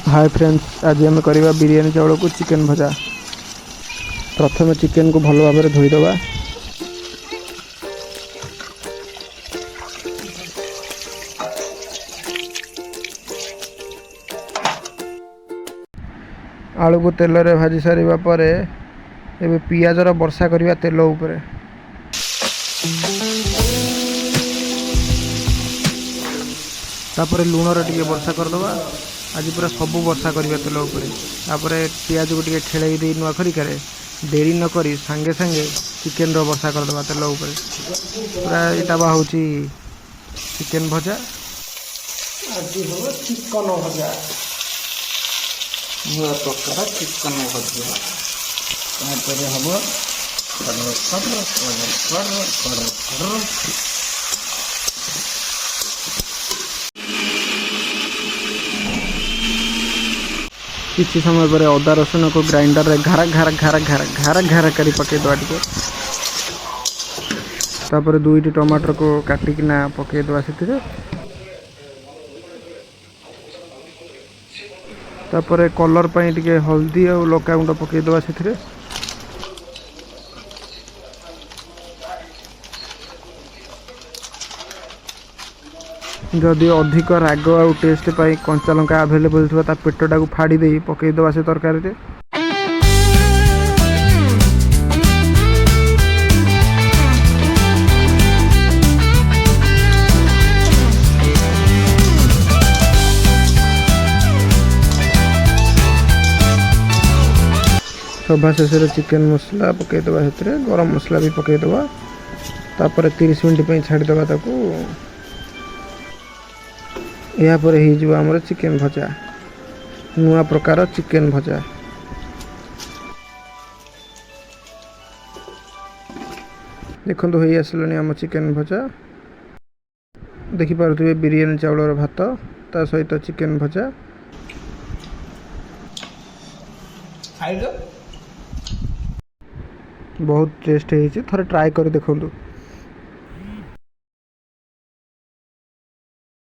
Hi friends, आज आम करवा बिरियानी चावल को चिकेन भजा। प्रथम चिकेन को भल भाव धोईदे। आलू को तेल रे भाजी सारिबा परे एबे पियाजर वर्षा करवा तेल उपरे। तापर लुण रे वर्षा करदबा। आज पूरा सब वर्षा करवा तेल उपरे। तापर पियाज को खेल दे नुआ खरिका देरी न करी सांगे सांगे चिकेन रो वर्षा करदबा तेल उपरे। पूरा इटा हूँ चिकेन भजा। आज हम चिकन भजा नूआ प्रकार चिकन भजा तापर हम किसी समय पर अदा रसुण को ग्राइंडर रे घारा घारा घारा घारा घारा घारा करी पकेदवा टे। तापर दुईटी टमाटर को काटिकिना पकेदवा से। तापर कलर पाई टिके हल्दी और लका गुंड पकेदवा से। जदि अधिक राग आउ टेस्ट पाई कंचा लंका अवेलेबल थी पेटा को फाड़ी दे पकईदे से तरकारी रे। सभा शेष चिकेन मसला पकईदे से गरम मसला भी पकईदे। तापर 30 मिनट छाड़ीदे ताकू। यापर हो चिकेन भजा नुआ प्रकार चिकेन भजा। देखो हो आसलानी आम चिकेन भजा। देखिपे बिरियानी चावल भात ता सहित चिकेन भजा। बहुत टेस्ट है, थोड़े ट्राई कर देखो।